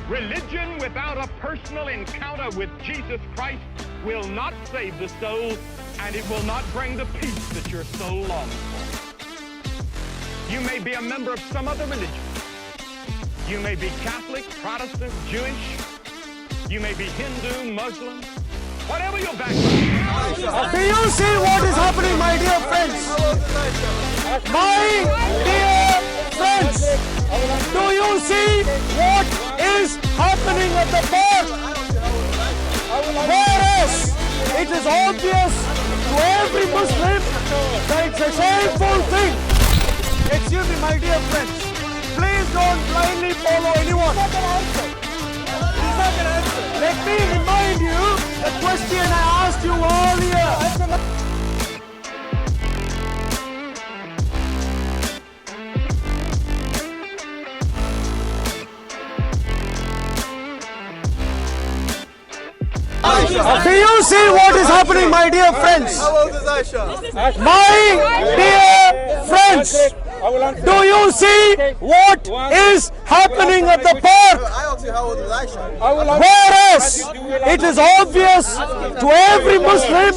Religion without a personal encounter with Jesus Christ will not save the soul, and it will not bring the peace that your soul longs for. You may be a member of some other religion. You may be Catholic, Protestant, Jewish. You may be Hindu, Muslim, whatever your background. Do you see what is happening, my dear friends? My dear friends, do you see what is happening at the park? Whereas it is obvious to every Muslim that it's a shameful thing. Excuse me, my dear friends. Please don't blindly follow anyone. Let me remind you the question I asked you earlier. Do you see what is happening, my dear friends? My dear friends, do you see what is happening at the park? Whereas it is obvious to every Muslim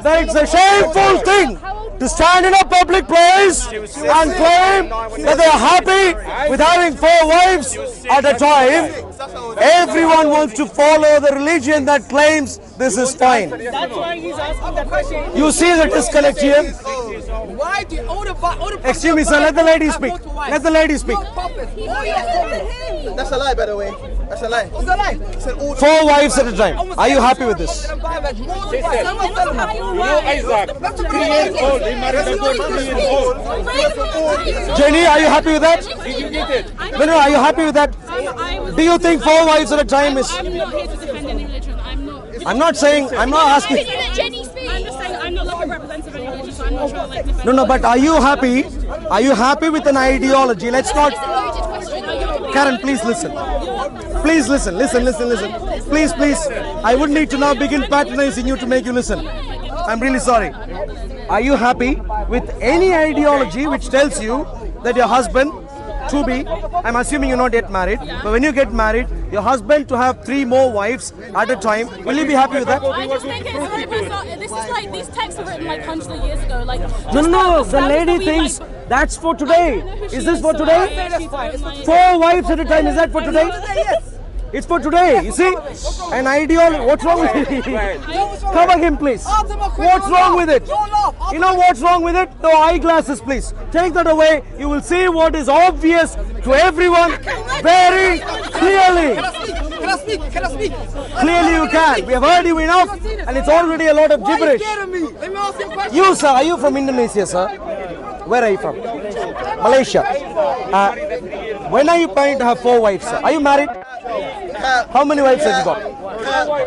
that it's a shameful thing to stand in a public place and claim that they are happy with having 4 wives at a time. Everyone wants to follow the religion that claims this is fine. That's why he's asking that question. You see the disconnect here? Why do older Excuse me, sir, let the lady speak. Let the lady speak. That's a lie, by the way. That's a lie. What's a lie? 4 wives at a time. Are you happy with this? You know Isaac, 3 years old, he married a girl 3 years old. Jenny, are you happy with that? Did you get it? No, are you happy with that? Do you think 4 wives at a time is... I'm not here to defend any religion. I'm not saying, I'm not asking... Jenny, speak. I'm just saying I'm not like a representative of any religion, so I'm not sure like defend. No, but are you happy? Are you happy with an ideology? Let's not... Karen, please listen. Please listen. Please. I would need to now begin patronizing you to make you listen. I'm really sorry. Are you happy with any ideology which tells you that your husband to be, I'm assuming you're not yet married, but when you get married, your husband to have 3 more wives at a time, will you be happy with that? I just think it's very bizarre. This is like, these texts were written like hundreds of years ago. Like, No, the lady thinks that's for today. Is this for today? 4 wives at a time, is that for today? It's for today, you see? An ideology, what's wrong with it? Cover him, please. What's wrong with it? You know what's wrong with it? The eyeglasses, please. Take that away. You will see what is obvious to everyone very clearly. Can I speak? Clearly you can. We have heard you enough and it's already a lot of gibberish. Let me ask you a question. You, sir, are you from Indonesia, sir? Where are you from? Malaysia. When are you planning to have 4 wives, sir? Are you married? How many wives have you got?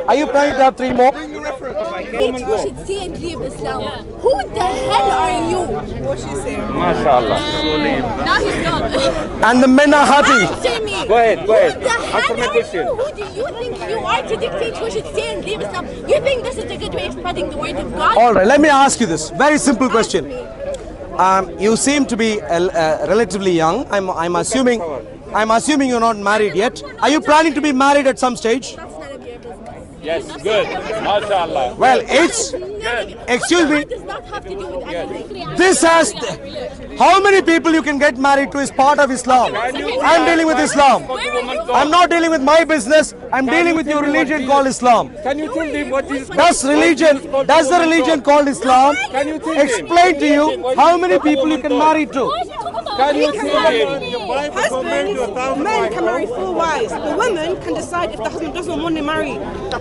Are you planning to have 3 more? You should see and leave Islam. Who the hell are you? What she saying? MashaAllah. now he's gone. And the men are happy. Answer me. Go ahead. Who the Answer my hell are question. you? Who do you think you are to dictate who should stay and leave Islam? You think this is a good way of spreading the word of God? All right, let me ask you this very simple question. You seem to be relatively young. I'm assuming you're not married yet. Are you planning to be married at some stage? That's none of your business. Yes, good. MashaAllah. Well, it's... Excuse me. It does not have to do with anything. This has... How many people you can get married to is part of Islam? I'm dealing with Islam. I'm not dealing with my business. I'm dealing with your religion called Islam. Can you tell them what is... Does the religion called Islam explain to you how many people you can marry to? Can you tell them? Husbands, men can marry 4 wives. The woman can decide if the husband doesn't want to marry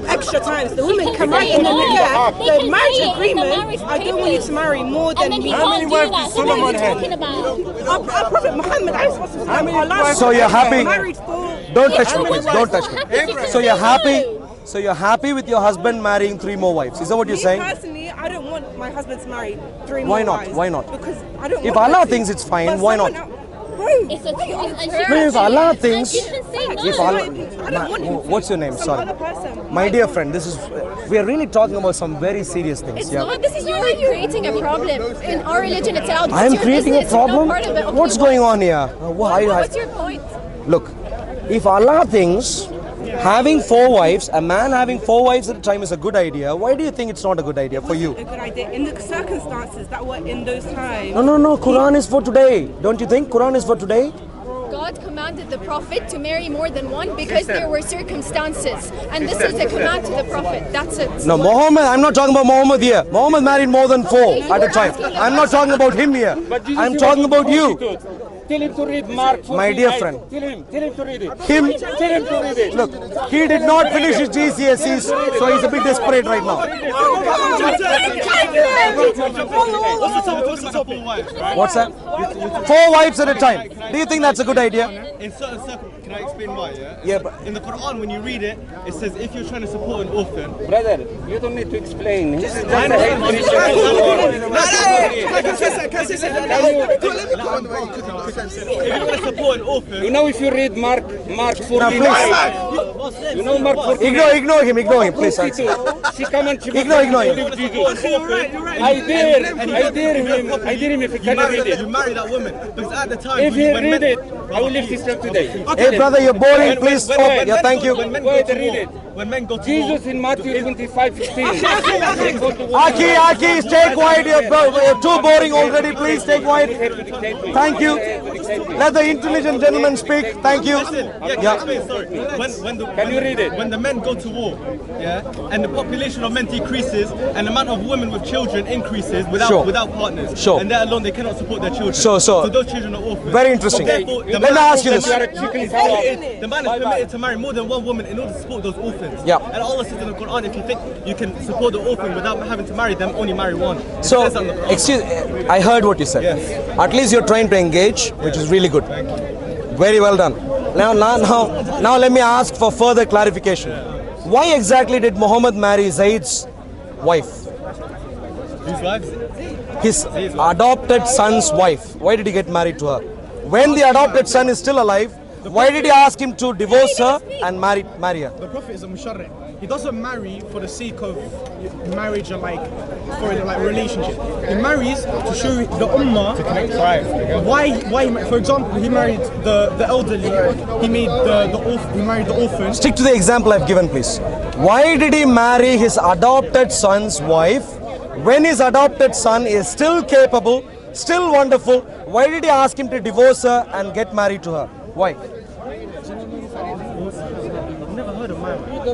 extra times. The woman can marry in the nikah. The marriage agreement, I don't want you to marry more than me. How many wives does Solomon have? Our Prophet Muhammad, So you're happy? Married 4. Don't touch me, please. Don't touch me. So you're happy? So you're happy with your husband marrying 3 more wives? Is that what you're saying? Personally, I don't want my husband to marry 3 more Why not? wives. Why not? Because I don't If want Allah to. thinks it's fine, But why not? someone else- Bro, It's a No, if Allah thinks... If Allah... I don't want him to. What's your name? Some Sorry. other person. My dear friend, this is... We are really talking about some very serious things. Yeah. This is you creating a problem in our religion itself. I am creating a problem? What's going on here? What's your point? Look, if Allah thinks Having 4 wives, a man having 4 wives at a time is a good idea. Why do you think it's not a good idea for you? A good idea in the circumstances that were in those times. No. Quran is for today. Don't you think Quran is for today? God commanded the Prophet to marry more than one because there were circumstances. And this is a command to the Prophet. That's it. No, Muhammad, I'm not talking about Muhammad here. Muhammad married more than 4 at a time. I'm not talking about him here. I'm talking about you. Tell him to read Mark 49. My dear friend. Tell him to read it. Him, Tell him to read it. look, he did not finish his GCSEs, so he's a bit desperate right now. What's that? 4 wives at a time. Do you think that's a good idea? In certain circumstances, can I explain why? Yeah, but in the Quran, when you read it, it says if you're trying to support an orphan. Brother, you don't need to explain. This is just I a know. If you want to support an orphan, You know, if you read Mark 49, you know Mark 49. ignore him, please. She come and she Ignore him. I dare him if he cannot read you it. marry that woman because at the time. If he when read men- it, I will lift his up today. Hey brother, you're boring. Please stop. Yeah, thank you. When men Go go ahead to and read war, it. when men go to Jesus war, in Matthew 25:15. Aki, stay quiet. You're too boring already. Please stay quiet. Thank you. Let the intelligent gentleman speak. Thank you. yeah, sorry. Can you read it? When the men go to war, and the population of men decreases, and the amount of women with children increases without partners, Sure. and they're alone, they cannot support their children. So those children are orphans. Very interesting. So therefore, the Let me ask you this. You are a chicken power. The man is permitted to marry more than one woman in order to support those orphans. Yeah. And Allah says in the Quran, if you think you can support the orphan without having to marry them, only marry one. It So, says on the Quran. excuse, I heard what you said. Yes. At least you're trying to engage, which is really good. Very well done. Now, let me ask for further clarification. Why exactly did Muhammad marry Zayd's wife? Whose wives? His adopted son's wife. Why did he get married to her? When the adopted son is still alive, why did he ask him to divorce her and marry her? The Prophet is a musharri. He doesn't marry for the sake of marriage or for a relationship. He marries to show the ummah to connect tribes. Why? For example, he married the elderly. He made he married the orphans. Stick to the example I've given, please. Why did he marry his adopted son's wife when his adopted son is still capable, still wonderful? Why did he ask him to divorce her and get married to her? Why?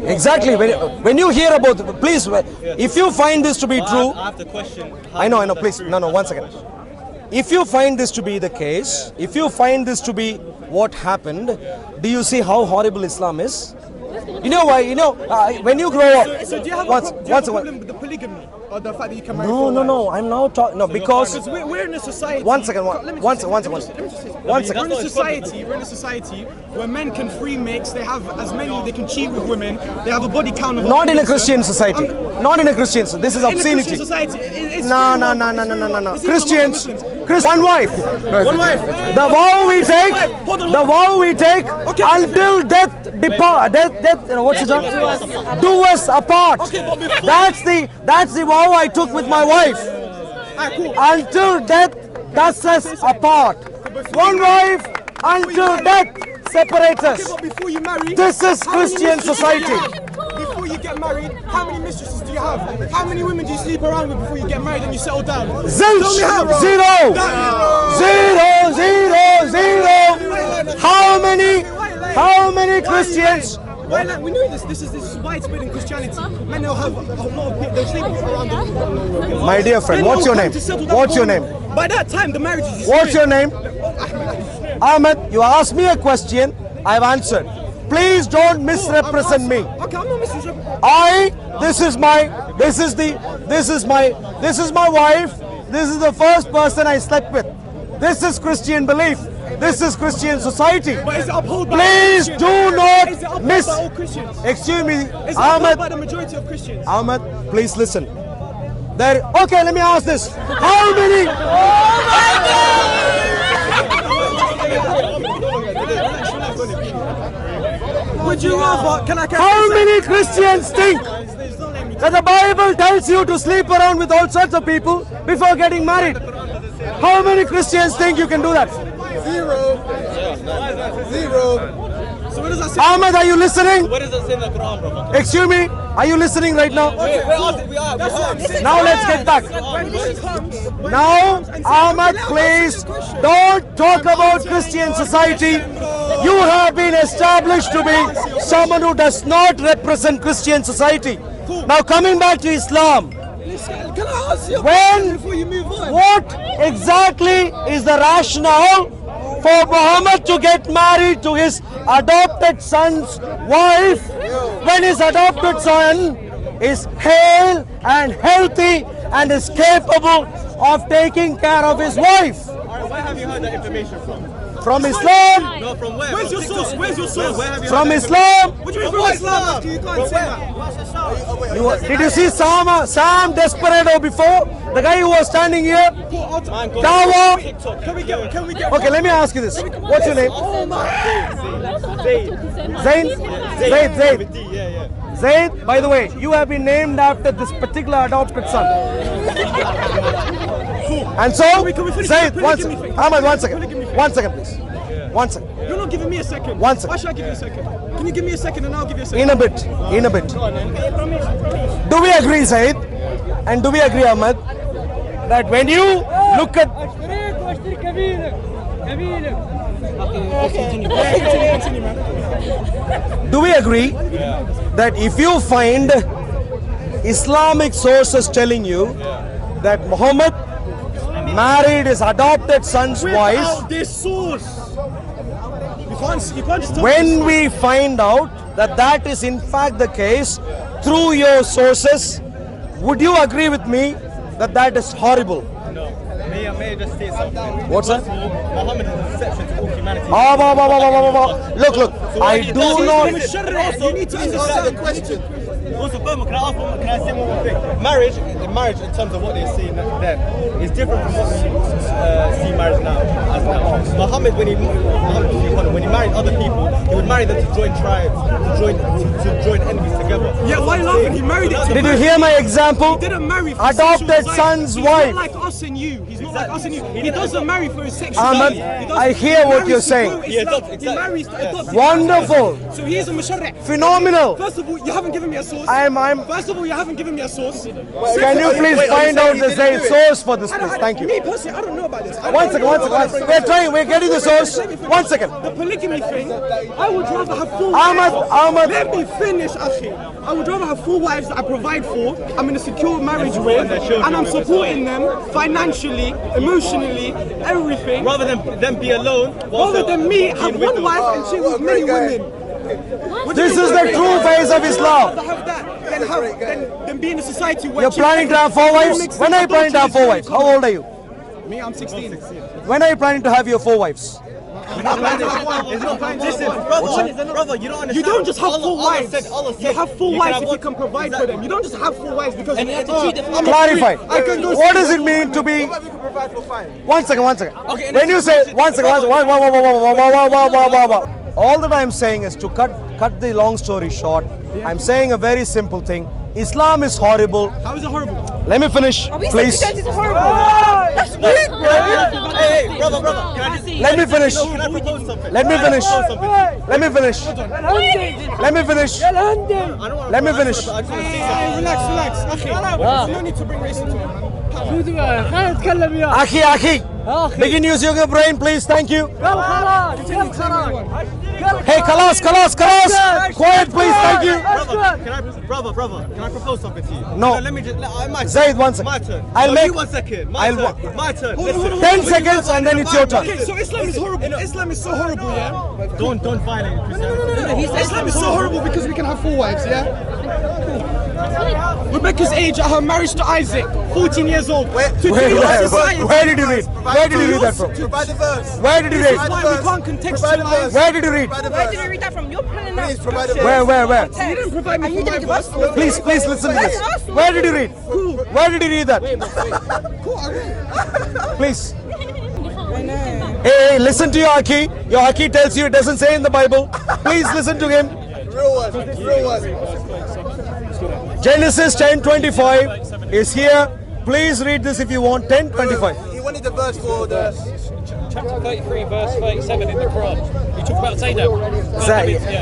Exactly. When you hear about, please, if you find this to be true, I have to question. I know. Please, no, 1 second. If you find this to be the case, if you find this to be what happened, do you see how horrible Islam is? You know why? When you grow up. So do you have a problem with the polygamy or the fact that you can marry? No. I'm now talking. No, because we're in a society. 1 second. One second. We're in a society where men can free mix. They have as many. They can cheat with women. They have a body count of. Not in a Christian society. Not in a Christian. This is obscenity. In a Christian society, it's No. Christians. One wife. One wife. The vow we take until death depart. What's it? Do us apart. That's the vow I took with my wife. Until death does us apart. One wife until death separates us. But before you marry, This is Christian society. Before you get married, how many mistresses do you have? How many women do you sleep around with before you get married and you settle down? Zilch! Tell me how. Zero! How many Christians? Why, we know this. This is widespread in Christianity. Men will have a lot of they'll sleep around. My dear friend, what's your name? What's your name? By that time, the marriage is. What's your name? Ahmed, you asked me a question, I've answered. Please don't misrepresent me. Okay, I'm not misrepresenting. This is my wife. This is the first person I slept with. This is Christian belief. This is Christian society. But is it upheld by Please all do Christians? not Is it upheld miss. by all Christians? Excuse me, Is it upheld Ahmed. by the majority of Christians? Ahmed, please listen. Okay, let me ask this. How many? Would you rather? Can I? How many Christians think that the Bible tells you to sleep around with all sorts of people before getting married? How many Christians think you can do that? Zero. So what does that say? Ahmed, are you listening? What does that say in the Quran, brother? Excuse me, are you listening right now? We are. Now let's get back. Now, Ahmed, please don't talk about Christian society. You have been established to be someone who does not represent Christian society. Now coming back to Islam. Can I ask you When, before you move on? what exactly is the rationale for Muhammad to get married to his adopted son's wife when his adopted son is hale and healthy and is capable of taking care of his wife? Where have you heard that information from? From Islam? No, from where? Where's your source? Where's your source? Where have you From heard that? Islam? What do you mean from Islam? You can't say that. Did you see Sam Desperado before? The guy who was standing here? Dawa? Can we get? Okay, let me ask you this. What's your name? Zain? Zaid. Yeah. Zaid, by the way, you have been named after this particular adopted son. And so, Zaid, Ahmed, 1 second. 1 second, please. 1 second. You're not giving me a second. 1 second. Why should I give you a second? Can you give me a second and I'll give you a second? In a bit. Do we agree, Zaid? And do we agree, Ahmed, that when you look at... Do we agree that if you find Islamic sources telling you that Muhammad married his adopted son's wife, Without this source. You can't just tell when we find out that that is in fact the case through your sources, would you agree with me that that is horrible? No. May I just say something? What's that? First of all, Muhammad is an exception to all humanity. Look, I do not... You need to understand the question. Also, Burma, can I say one more thing? Marriage in terms of what they see then is different from what we see marriage now. As now, Muhammad, when he married other people, he would marry them to join tribes, to join enemies together. Yeah, why laughing? He married it to Did you hear my example? He didn't marry for Adopted sexual son's desire. wife. He's not like us and you. He's not like us and you. He doesn't marry for his sexual Ahmed, desire. I hear what you're saying. He marries to adopt. Wonderful. So he's a musharrih. Phenomenal. First of all, you haven't given me a source. First of all, you haven't given me a source. Can you please find out the source for this, please? Thank you. Me personally, I don't know about this. 1 second. We're getting the source. 1 second. The polygamy thing, I would rather have full Ahmed. Let me finish, Akhi. I would rather have 4 wives that I provide for, I'm in a secure marriage with, and I'm supporting them financially, emotionally, everything. Rather than them be alone. Rather than me have 1 wife and she with many women. This is the true face of Islam. Have that, then be in a society where You're planning to have 4 wives? When are you planning to have 4 wives? How old are you? Me, I'm 16. When are you planning to have your 4 wives? Listen, brother, you don't understand. You don't just have 4 wives. Allah said You have 4 wives if you one. can provide for them. You don't just have 4 wives because And you have to treat them. Clarify. I can go What does it mean to be... 1 second. When you say... 1 second. All that I'm saying is to cut the long story short. I'm saying a very simple thing. Islam is horrible. How is it horrible? Let me finish, please. It's horrible. That's weird, bro. Hey, brother, can I just... Let me finish. Can I propose something? Let me finish. Let me finish. Let me finish. Let me finish. I just want to say something. Hey, relax. Akhi, no need to bring race into it, man. Akhi. Begin using your brain, please. Thank you. Hey, Kalas. Quiet, please. Thank you. Brother, can I propose something to you? No. Let me just... my turn. Zaid, 1 second. My turn. I'll make... You 1 second. My turn. Listen. 10 seconds and then it's your turn. Okay, so Islam is horrible. Islam is so horrible, yeah? Don't violate Christianity. Islam is so horrible because we can have 4 wives, yeah? Rebecca's age at her marriage to Isaac, 14 years old. Where did you read? Where did you read that from? Provide the verse. Where did you read? That's why we can't contextualize. Where did you read? Where did you read that from? You're pulling that. Please provide the verse. Where? You didn't provide me You for my didn't give us. verse. Please listen to this. Where did you read? Where did you read that? Please. Hey, listen to your Aki. Your Aki tells you it doesn't say in the Bible. Please listen to him. Real one. Genesis 10:25 is here. Please read this if you want. 10:25. He wanted the verse for the chapter 33, verse 37 in the Quran. You talk about Zainab.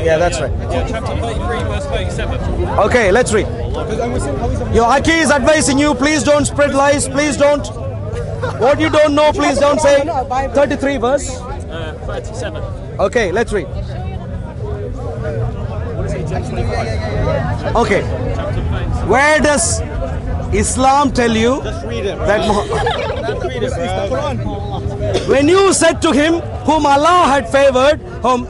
Yeah, that's right. Yeah, chapter 33, verse 37. Okay, let's read. Your Aki is advising you, please don't spread lies, please don't. What you don't know, please don't say. 33 verse. 37. Okay, let's read. Okay. Where does Islam tell you that when you said to him whom Allah had favored, whom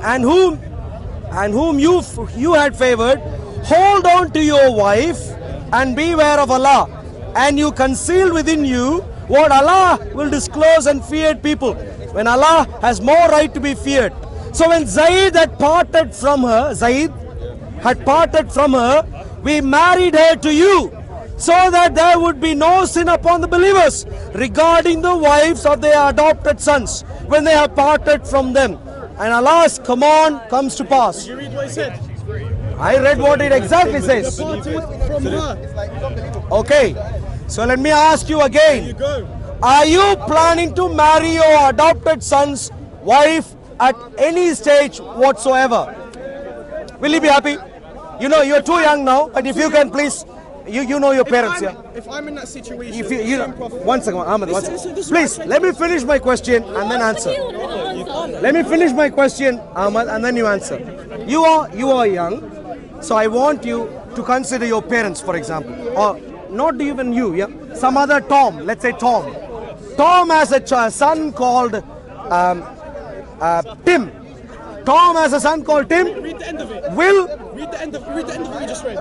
you had favored, hold on to your wife and beware of Allah, and you concealed within you what Allah will disclose and feared people, when Allah has more right to be feared. So when Zaid had parted from her, we married her to you, so that there would be no sin upon the believers regarding the wives of their adopted sons when they have parted from them, and Allah's command comes to pass. Did you read what it said? I read what it exactly says. Parted from her. Okay, so let me ask you again. There you go. Are you planning to marry your adopted son's wife at any stage whatsoever? Will you be happy? You know, you're too young now, but if you can please, you know your parents, yeah? If I'm in that situation, If you one second, Ahmed, one second. Please, let me finish my question and then answer. Let me finish my question, Ahmed, and then you answer. You are young, so I want you to consider your parents, for example, or not even you, yeah? Some other Tom, let's say Tom. Tom has a son called Tim. Tom has a son called Tim. read the end of it. Will Read the end of what you just read.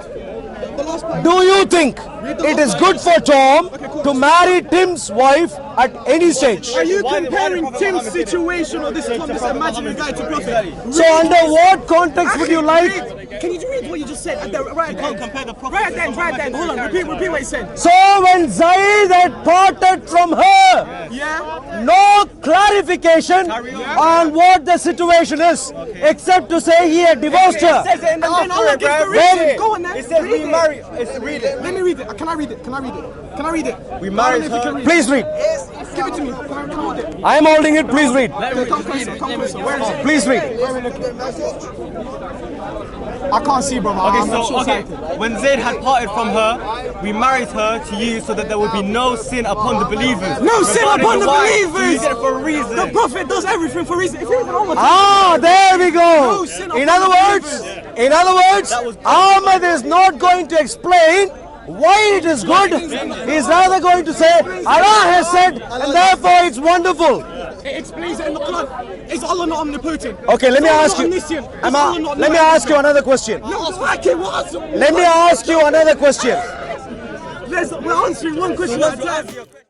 The last part. do you think it is good for Tom to marry Tim's wife at any stage? Are you comparing Tim's situation or this imaginary guy to Prophet? So under what context would you like? Can you read what you just said? Right then. Compare the Prophet. Right then. Hold on. Repeat what he said. So when Zaid had parted from her, Yeah. no clarification on what the situation is, except to say he had divorced her. And then Allah gives the When- reason. Go on then. It says Read we it. marry. Read it. Let me read it. Can I read it? We married her. Please read. Give it to me. Can I hold it? I am holding it. Please read. Okay, come closer. Where is it? Please read. I can't see, brother. Okay, I'm so short-sighted. when Zayd had parted from her, we married her to you so that there would be no sin upon the believers. No sin Regarding upon the wife, believers. You did it for a reason. The Prophet does everything for a reason. If you even know what There we go. No sin In upon other the words, Ahmed is not going to explain why it is good. He's rather going to say Allah has said, and therefore it's wonderful. it explains it in the Quran. Is Allah not omnipotent? Okay, let me Is Allah ask you. omniscient? Is Allah not Let me ask you another question. No, it's like it was. Let me ask you another question. We're answering one question at a time.